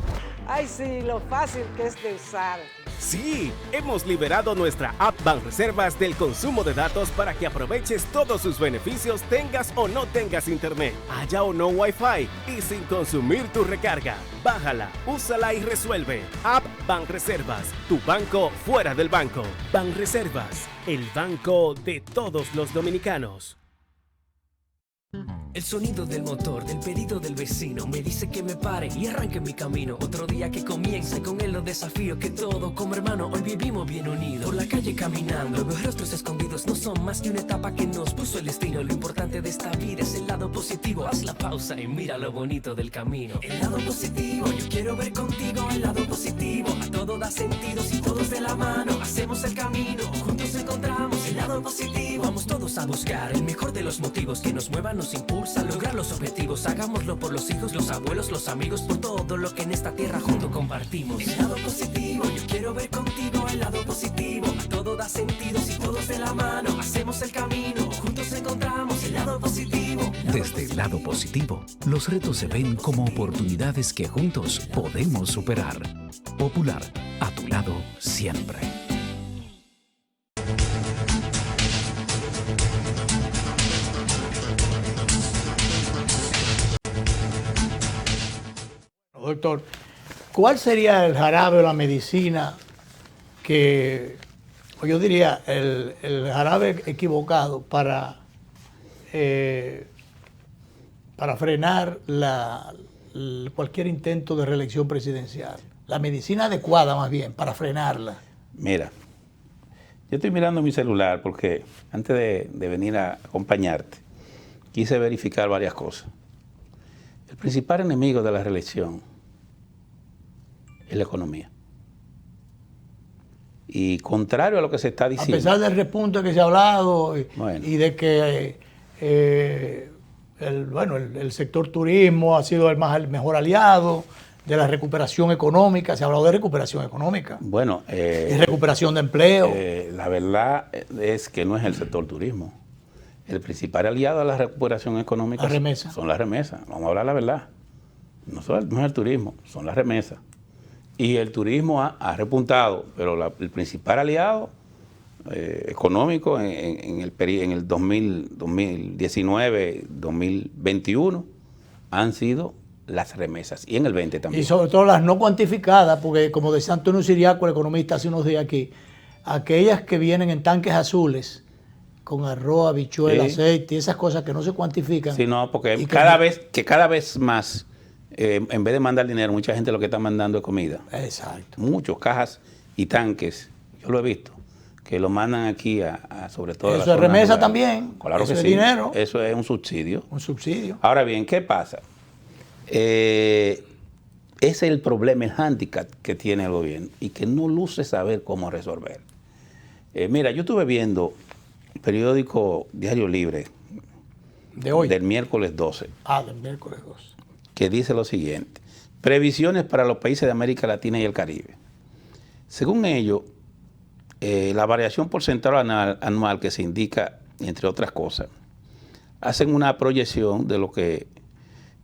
Ay, sí, lo fácil que es de usar. Sí, hemos liberado nuestra app Banreservas del consumo de datos para que aproveches todos sus beneficios, tengas o no tengas internet, haya o no Wi-Fi y sin consumir tu recarga. Bájala, úsala y resuelve. App Banreservas, tu banco fuera del banco. Banreservas, el banco de todos los dominicanos. El sonido del motor, del pedido del vecino me dice que me pare y arranque mi camino. Otro día que comienza y con él los desafíos que todos como hermanos hoy vivimos bien unidos. Por la calle caminando, los rostros escondidos no son más que una etapa que nos puso el destino. Lo importante de esta vida es el lado positivo. Haz la pausa y mira lo bonito del camino. El lado positivo, yo quiero ver contigo el lado positivo. A todo da sentido si todos de la mano hacemos el camino. Juntos encontramos el lado positivo. Vamos todos a buscar el mejor de los motivos que nos muevan, nos impulsa a lograr los objetivos. Hagámoslo por los hijos, los abuelos, los amigos, por todo lo que en esta tierra juntos compartimos. El lado positivo, yo quiero ver contigo el lado positivo. A todo da sentido si todos de la mano hacemos el camino. Juntos encontramos el lado positivo. Desde el lado positivo, los retos se ven como oportunidades que juntos podemos superar. Popular, a tu lado siempre. Doctor, ¿cuál sería el jarabe o la medicina que, o yo diría, el jarabe equivocado para frenar cualquier intento de reelección presidencial? La medicina adecuada, más bien, para frenarla. Mira, yo estoy mirando mi celular porque antes de venir a acompañarte, quise verificar varias cosas. El principal enemigo de la reelección es la economía. Y contrario a lo que se está diciendo... A pesar del repunte que se ha hablado y de que el sector turismo ha sido el mejor aliado de la recuperación económica, se ha hablado de recuperación económica. Bueno, y recuperación de empleo. La verdad es que no es el sector turismo. El principal aliado a la recuperación económica son las remesas. Vamos a hablar la verdad. No es el turismo, son las remesas. Y el turismo ha repuntado, pero el principal aliado económico en el 2019, 2021 han sido las remesas. Y en el 20 también. Y sobre todo las no cuantificadas, porque como decía Antonio Siriaco, el economista, hace unos días aquí, aquellas que vienen en tanques azules, con arroz, habichuela, aceite y esas cosas que no se cuantifican. Sí, no, porque cada vez más, en vez de mandar dinero, mucha gente lo que está mandando es comida. Exacto. Muchos cajas y tanques, yo lo he visto, que lo mandan aquí sobre todo. Eso es remesa también. Claro que sí. Dinero. Eso es un subsidio. Un subsidio. Ahora bien, ¿qué pasa? Ese es el problema, el hándicap que tiene el gobierno y que no luce saber cómo resolver. Mira, yo estuve viendo el periódico Diario Libre de hoy, del miércoles 12. Del miércoles 12. Que dice lo siguiente: previsiones para los países de América Latina y el Caribe. Según ellos, la variación porcentual anual que se indica, entre otras cosas, hacen una proyección de lo que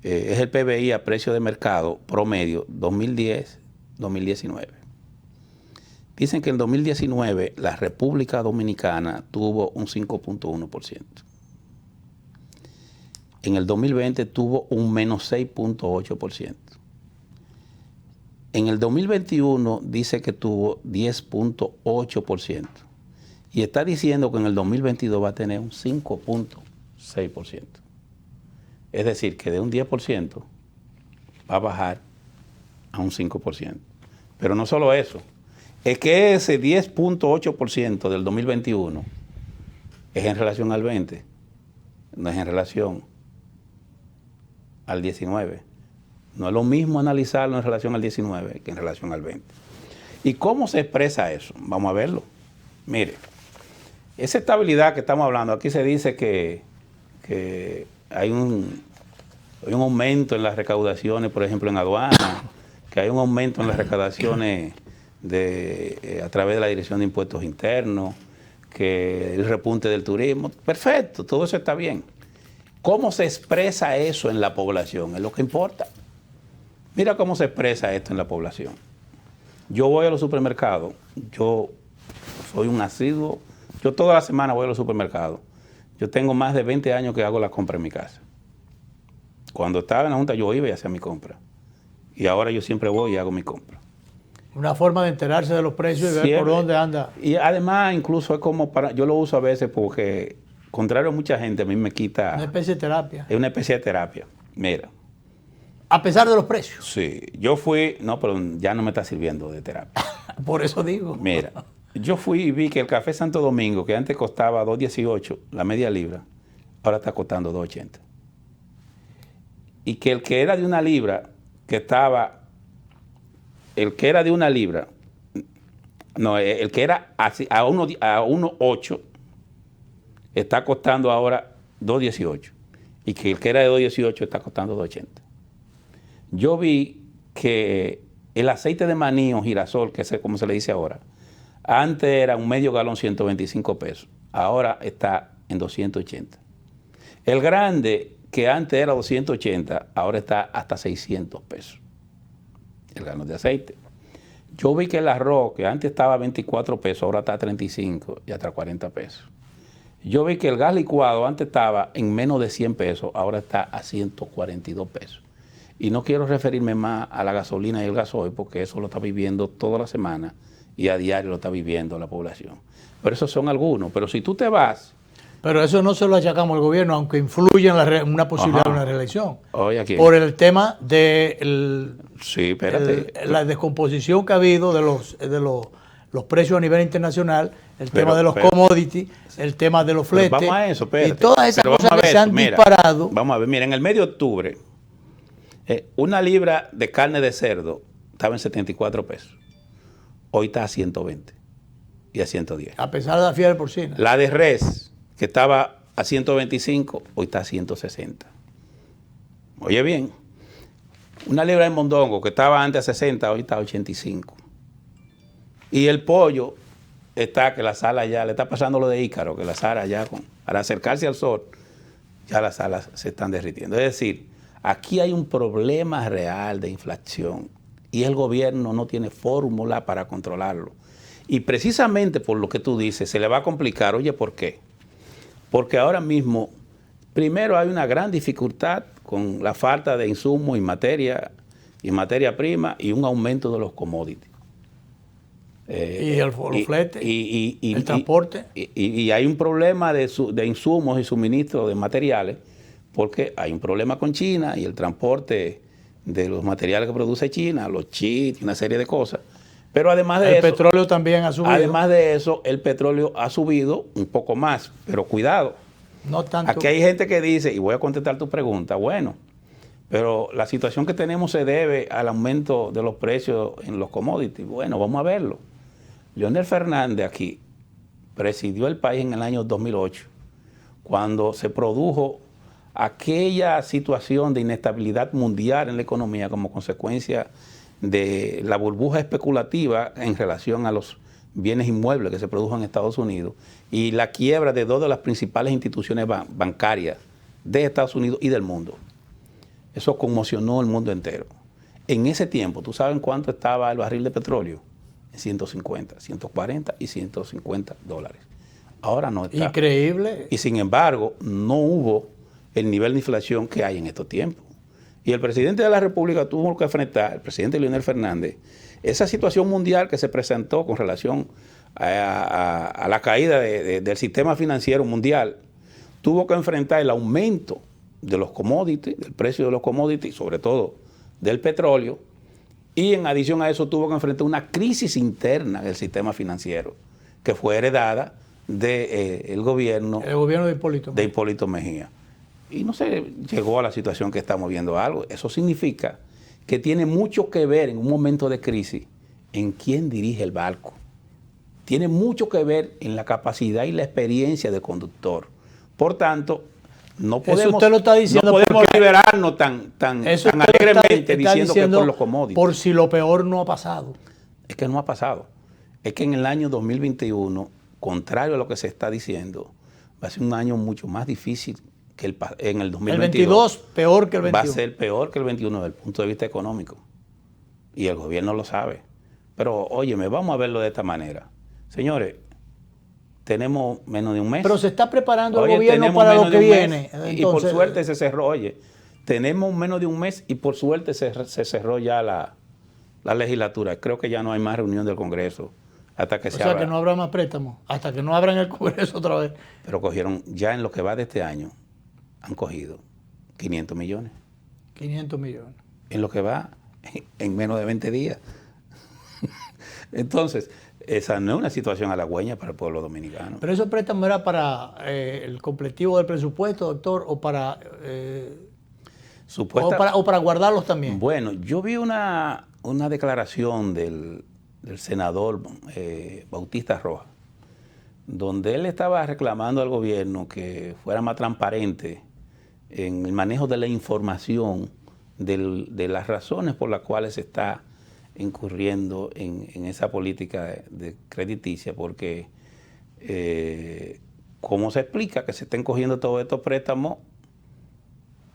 es el PBI a precio de mercado promedio 2010-2019. Dicen que en 2019 la República Dominicana tuvo un 5.1%. En el 2020 tuvo un menos 6.8%. En el 2021 dice que tuvo 10.8%. Y está diciendo que en el 2022 va a tener un 5.6%. Es decir, que de un 10% va a bajar a un 5%. Pero no solo eso, es que ese 10.8% del 2021 es en relación al 20, no es en relación al 19. No es lo mismo analizarlo en relación al 19 que en relación al 20. ¿Y cómo se expresa eso? Vamos a verlo. Mire, esa estabilidad que estamos hablando, aquí se dice que hay un aumento en las recaudaciones, por ejemplo, en aduana, que hay un aumento en las recaudaciones a través de la Dirección de Impuestos Internos, que el repunte del turismo. Perfecto, todo eso está bien. ¿Cómo se expresa eso en la población? Es lo que importa. Mira cómo se expresa esto en la población. Yo voy a los supermercados, yo soy un asiduo, yo toda la semana voy a los supermercados. Yo tengo más de 20 años que hago la compra en mi casa. Cuando estaba en la Junta yo iba y hacía mi compra. Y ahora yo siempre voy y hago mi compra. Una forma de enterarse de los precios y ver por dónde anda. Y además incluso es como yo lo uso a veces porque, contrario a mucha gente, a mí me quita... Una especie de terapia. Es una especie de terapia. Mira. A pesar de los precios. Sí. Yo fui... No, pero ya no me está sirviendo de terapia. Por eso digo. Mira. Yo fui y vi que el café Santo Domingo, que antes costaba $2.18, la media libra, ahora está costando $2.80. Y que el que era de una libra, el que era a 1.8, está costando ahora $2.18. Y que el que era de $2.18 está costando $2.80. Yo vi que el aceite de maní o girasol, que es como se le dice ahora, antes era un medio galón 125 pesos, ahora está en 280. El grande, que antes era 280, ahora está hasta 600 pesos, el galón de aceite. Yo vi que el arroz, que antes estaba a 24 pesos, ahora está a 35 y hasta 40 pesos. Yo vi que el gas licuado antes estaba en menos de 100 pesos, ahora está a 142 pesos. Y no quiero referirme más a la gasolina y el gasoil, porque eso lo está viviendo toda la semana y a diario lo está viviendo la población. Pero esos son algunos. Pero si tú te vas... Pero eso no se lo achacamos al gobierno, aunque influye en una posibilidad de una reelección. Oye, ¿a quién? Por el tema de sí, espérate. la descomposición que ha habido de los precios a nivel internacional, el tema de los commodities, el tema de los fletes. Vamos a eso, espérate. Y todas esas cosas que se han disparado. Vamos a ver, mira, en el mes de octubre, una libra de carne de cerdo estaba en 74 pesos. Hoy está a 120 y a 110. A pesar de la fiebre porcina. La de res, que estaba a 125, hoy está a 160. Oye bien, una libra de mondongo que estaba antes a 60, hoy está a 85. Y el pollo está, que la sala ya, le está pasando lo de Ícaro, que la sala ya, al acercarse al sol, ya las salas se están derritiendo. Es decir, aquí hay un problema real de inflación y el gobierno no tiene fórmula para controlarlo. Y precisamente por lo que tú dices, se le va a complicar. Oye, ¿por qué? Porque ahora mismo, primero hay una gran dificultad con la falta de insumos y materia prima y un aumento de los commodities. Y los fletes, el transporte. Y hay un problema de insumos y suministros de materiales, porque hay un problema con China y el transporte de los materiales que produce China, los chips, una serie de cosas. Pero además de eso... El petróleo también ha subido. Además de eso, el petróleo ha subido un poco más, pero cuidado. No tanto. Aquí hay gente que dice, y voy a contestar tu pregunta, bueno, pero la situación que tenemos se debe al aumento de los precios en los commodities. Bueno, vamos a verlo. Leonel Fernández aquí presidió el país en el año 2008, cuando se produjo aquella situación de inestabilidad mundial en la economía como consecuencia de la burbuja especulativa en relación a los bienes inmuebles que se produjo en Estados Unidos y la quiebra de dos de las principales instituciones bancarias de Estados Unidos y del mundo. Eso conmocionó el mundo entero. En ese tiempo, ¿tú sabes en cuánto estaba el barril de petróleo? En 150, 140 y 150 dólares. Ahora no está. Increíble. Y sin embargo, no hubo el nivel de inflación que hay en estos tiempos. Y el presidente de la República tuvo que enfrentar, el presidente Leonel Fernández, esa situación mundial que se presentó con relación a la caída del sistema financiero mundial. Tuvo que enfrentar el aumento de los commodities, del precio de los commodities, sobre todo del petróleo, y en adición a eso tuvo que enfrentar una crisis interna del sistema financiero, que fue heredada del gobierno, de Hipólito Mejía. Y no se llegó a la situación que estamos viendo algo. Eso significa que tiene mucho que ver en un momento de crisis en quién dirige el barco. Tiene mucho que ver en la capacidad y la experiencia del conductor. Por tanto, no podemos, usted lo está diciendo, no podemos liberarnos tan alegremente diciendo que por los commodities. Por si lo peor no ha pasado. Es que no ha pasado. Es que en el año 2021, contrario a lo que se está diciendo, va a ser un año mucho más difícil que en el 2022. El 22 peor que el 21. Va a ser peor que el 21 desde el punto de vista económico. Y el gobierno lo sabe. Pero, óyeme, vamos a verlo de esta manera. Señores, tenemos menos de un mes. Pero se está preparando el gobierno para lo que viene. Entonces, y por suerte se cerró, tenemos menos de un mes y por suerte se cerró ya la legislatura. Creo que ya no hay más reunión del Congreso hasta que se abra. O sea, que no habrá más préstamos, hasta que no abran el Congreso otra vez. Pero cogieron, ya en lo que va de este año, han cogido 500 millones. 500 millones. En lo que va, en menos de 20 días. Entonces, esa no es una situación halagüeña para el pueblo dominicano. ¿Pero esos préstamos era para el completivo del presupuesto, doctor, o para, o para guardarlos también? Bueno, yo vi una declaración del senador Bautista Rojas, donde él estaba reclamando al gobierno que fuera más transparente en el manejo de la información de las razones por las cuales se está incurriendo en esa política de crediticia, porque ¿cómo se explica que se estén cogiendo todos estos préstamos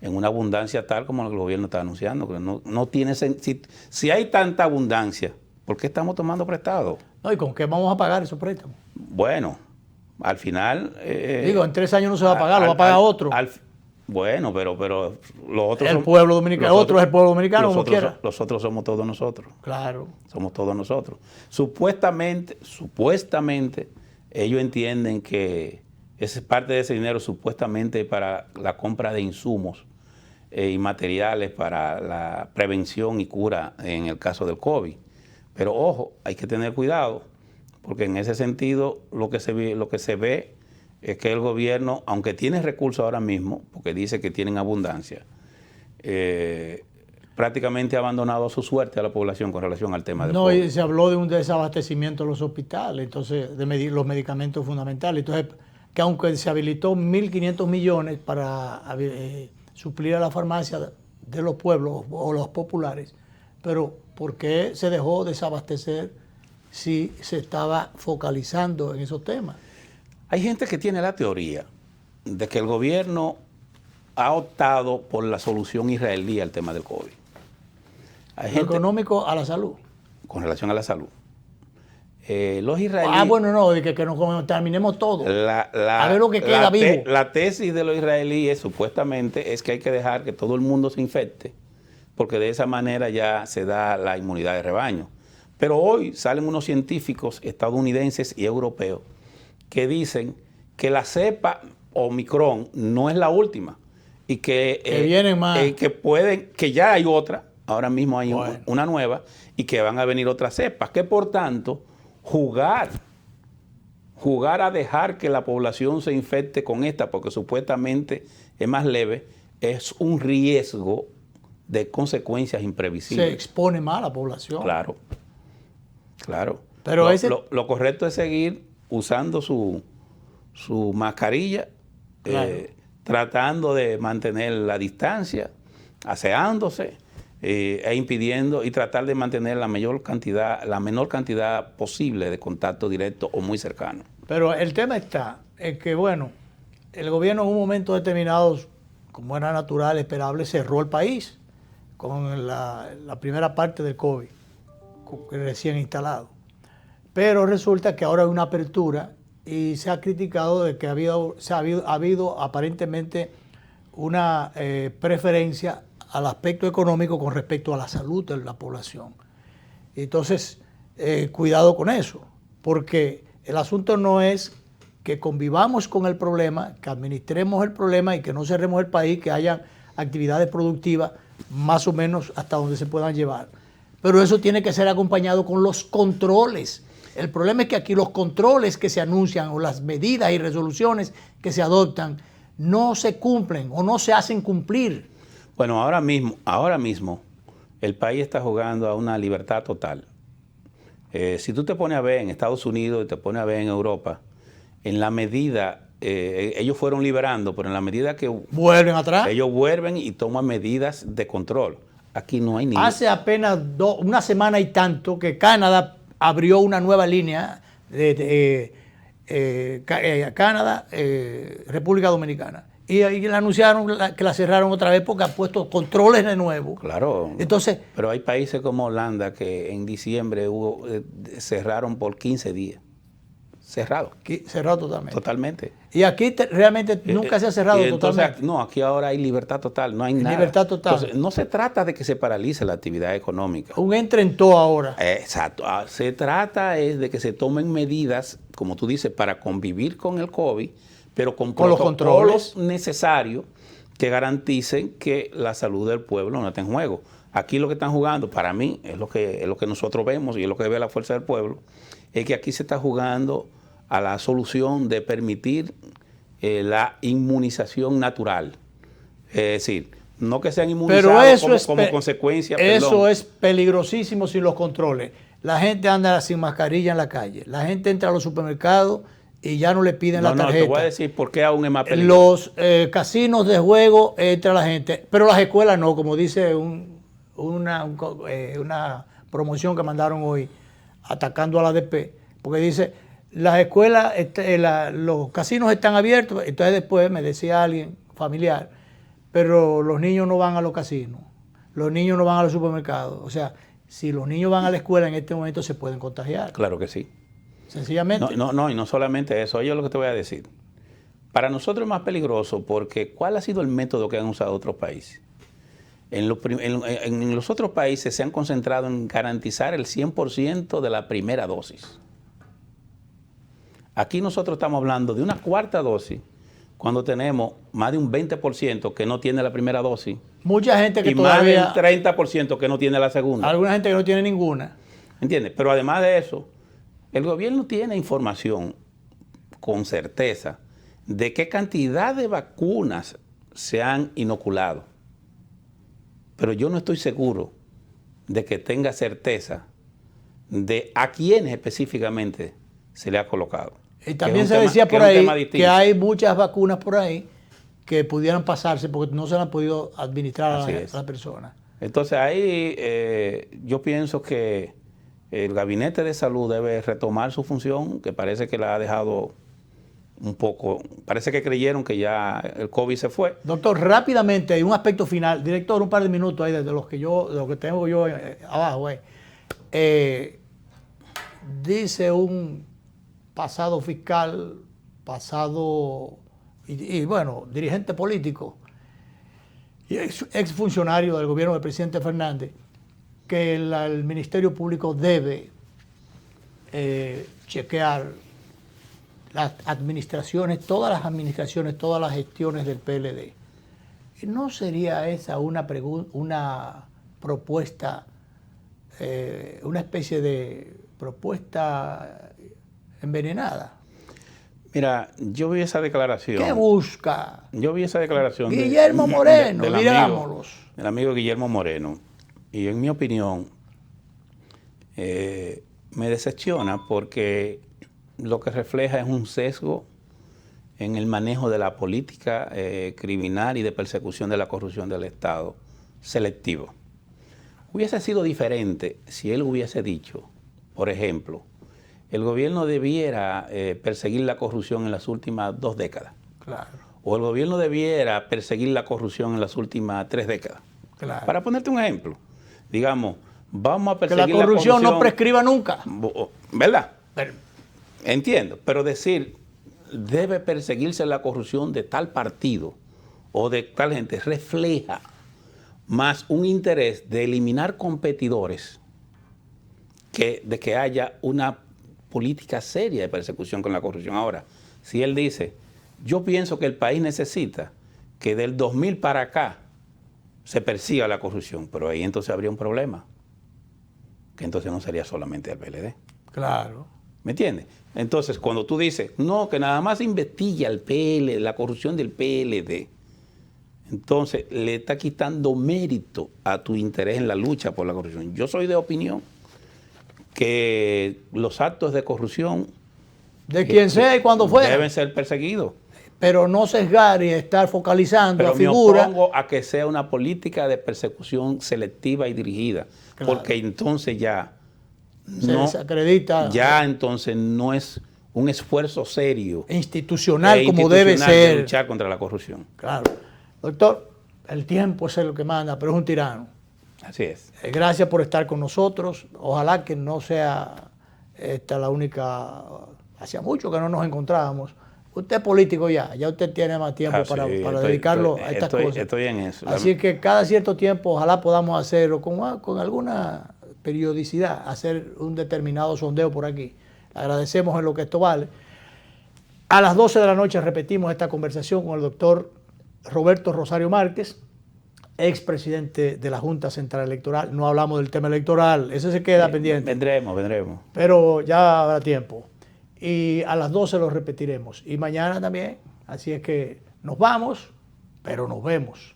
en una abundancia tal como el gobierno está anunciando? Que no tiene sentido. Si hay tanta abundancia, ¿por qué estamos tomando prestado? No, ¿y con qué vamos a pagar esos préstamos? Bueno, al final... en 3 años no se va a pagar, lo va a pagar otro. Bueno, pero los otros el pueblo dominicano, otro es el pueblo dominicano, como quiera. Los otros somos todos nosotros. Claro. Somos todos nosotros. Supuestamente, ellos entienden que es parte de ese dinero supuestamente para la compra de insumos y materiales para la prevención y cura en el caso del COVID. Pero ojo, hay que tener cuidado, porque en ese sentido lo que se ve es que el gobierno, aunque tiene recursos ahora mismo, porque dice que tienen abundancia, prácticamente ha abandonado a su suerte a la población con relación al tema del COVID. Y se habló de un desabastecimiento en los hospitales, entonces, de los medicamentos fundamentales. Entonces, que aunque se habilitó 1.500 millones para suplir a la farmacia de los pueblos o los populares, pero ¿por qué se dejó desabastecer si se estaba focalizando en esos temas? Hay gente que tiene la teoría de que el gobierno ha optado por la solución israelí al tema del COVID. Lo económico a la salud. Con relación a la salud. Los israelíes... de que nos contaminemos todo. A ver lo que queda vivo. La tesis de los israelíes supuestamente es que hay que dejar que todo el mundo se infecte, porque de esa manera ya se da la inmunidad de rebaño. Pero hoy salen unos científicos estadounidenses y europeos que dicen que la cepa Omicron no es la última y que vienen más. Que ya hay otra, ahora mismo hay una nueva, y que van a venir otras cepas, que por tanto jugar a dejar que la población se infecte con esta, porque supuestamente es más leve, es un riesgo de consecuencias imprevisibles. Se expone más a la población. Claro. Pero lo correcto es seguir usando su mascarilla, tratando de mantener la distancia, aseándose e impidiendo y tratar de mantener la menor cantidad posible de contacto directo o muy cercano. Pero el tema está en que, el gobierno en un momento determinado, como era natural, esperable, cerró el país con la primera parte del COVID, recién instalado. Pero resulta que ahora hay una apertura y se ha criticado de que ha habido aparentemente una preferencia al aspecto económico con respecto a la salud de la población. Entonces, cuidado con eso, porque el asunto no es que convivamos con el problema, que administremos el problema y que no cerremos el país, que haya actividades productivas más o menos hasta donde se puedan llevar. Pero eso tiene que ser acompañado con los controles. El problema es que aquí los controles que se anuncian o las medidas y resoluciones que se adoptan no se cumplen o no se hacen cumplir. Bueno, ahora mismo el país está jugando a una libertad total. Si tú te pones a ver en Estados Unidos y te pones a ver en Europa, en la medida, ellos fueron liberando, pero en la medida que vuelven atrás, ellos vuelven y toman medidas de control. Aquí no hay ni... Hace apenas una semana y tanto que Canadá abrió una nueva línea de Canadá, República Dominicana. Y ahí le anunciaron que la cerraron otra vez porque han puesto controles de nuevo. Claro. Entonces, pero hay países como Holanda que en diciembre cerraron por 15 días. Cerrado. Cerrado totalmente. Totalmente. Y aquí realmente nunca se ha cerrado totalmente. No, aquí ahora hay libertad total, no hay nada. Libertad total. Entonces, no se trata de que se paralice la actividad económica. Un entre en todo ahora. Exacto. Se trata es de que se tomen medidas, como tú dices, para convivir con el COVID, pero con los controles necesarios que garanticen que la salud del pueblo no esté en juego. Aquí lo que están jugando, para mí, es lo que nosotros vemos y es lo que ve la fuerza del pueblo, es que aquí se está jugando a la solución de permitir la inmunización natural. Es decir, no que sean inmunizados como consecuencia. Eso es peligrosísimo sin los controles. La gente anda sin mascarilla en la calle. La gente entra a los supermercados y ya no le piden la tarjeta. No, te voy a decir por qué aún es más peligroso. Los casinos de juego entra la gente, pero las escuelas no, como dice una promoción que mandaron hoy atacando a la ADP, porque dice, las escuelas, los casinos están abiertos, entonces después me decía alguien familiar, pero los niños no van a los casinos, los niños no van a los supermercados. O sea, si los niños van a la escuela en este momento se pueden contagiar. Claro que sí. Sencillamente. No, y no solamente eso. Oye lo que te voy a decir. Para nosotros es más peligroso porque ¿cuál ha sido el método que han usado otros países? En los otros países se han concentrado en garantizar el 100% de la primera dosis. Aquí nosotros estamos hablando de una cuarta dosis cuando tenemos más de un 20% que no tiene la primera dosis. Mucha gente que y todavía... más del 30% que no tiene la segunda. Alguna gente que no tiene ninguna. ¿Entiendes? Pero además de eso, el gobierno tiene información con certeza de qué cantidad de vacunas se han inoculado. Pero yo no estoy seguro de que tenga certeza de a quiénes específicamente se le ha colocado. Y también se decía por ahí que hay muchas vacunas por ahí que pudieran pasarse porque no se han podido administrar a la persona. Entonces ahí yo pienso que el Gabinete de Salud debe retomar su función, que parece que la ha dejado un poco, parece que creyeron que ya el COVID se fue. Doctor, rápidamente, hay un aspecto final. Director, un par de minutos ahí de lo que tengo yo abajo. Dice un pasado fiscal, y bueno, dirigente político y ex funcionario del gobierno del presidente Fernández, que el Ministerio Público debe chequear las administraciones, todas las gestiones del PLD. ¿No sería esa una propuesta, una especie de propuesta envenenada? Mira, yo vi esa declaración. ¿Qué busca? Yo vi esa declaración. Guillermo Moreno, mirámoslos. El amigo Guillermo Moreno. Y en mi opinión, me decepciona porque lo que refleja es un sesgo en el manejo de la política criminal y de persecución de la corrupción del Estado selectivo. Hubiese sido diferente si él hubiese dicho, por ejemplo, el gobierno debiera perseguir la corrupción en las últimas 2 décadas. Claro. O el gobierno debiera perseguir la corrupción en las últimas 3 décadas. Claro. Para ponerte un ejemplo, digamos, vamos a perseguir que la corrupción no prescriba nunca. ¿Verdad? Entiendo, pero decir, debe perseguirse la corrupción de tal partido o de tal gente, refleja más un interés de eliminar competidores que de que haya una política seria de persecución con la corrupción. Ahora, si él dice, yo pienso que el país necesita que del 2000 para acá se persiga la corrupción, pero ahí entonces habría un problema, que entonces no sería solamente el PLD. Claro. ¿Me entiendes? Entonces, cuando tú dices, no, que nada más investigue al PLD, la corrupción del PLD, entonces le está quitando mérito a tu interés en la lucha por la corrupción. Yo soy de opinión que los actos de corrupción de quien sea y cuando fuera deben ser perseguidos. Pero no sesgar y estar focalizando la figura. Me opongo a que sea una política de persecución selectiva y dirigida, claro, porque entonces ya se desacredita. Ya entonces no es un esfuerzo serio institucional como debe ser de luchar contra la corrupción. Claro. Doctor, el tiempo es lo que manda, pero es un tirano. Así es. Gracias por estar con nosotros. Ojalá que no sea esta la única. Hacía mucho que no nos encontrábamos. Usted es político ya usted tiene más tiempo para dedicarlo a estas cosas. Estoy en eso. Así que cada cierto tiempo ojalá podamos hacerlo con alguna periodicidad, hacer un determinado sondeo por aquí. Agradecemos en lo que esto vale. A las 12 de la noche repetimos esta conversación con el doctor Roberto Rosario Márquez, expresidente de la Junta Central Electoral. No hablamos del tema electoral, ese se queda pendiente. Vendremos. Pero ya habrá tiempo. Y a las 12 lo repetiremos. Y mañana también. Así es que nos vamos, pero nos vemos.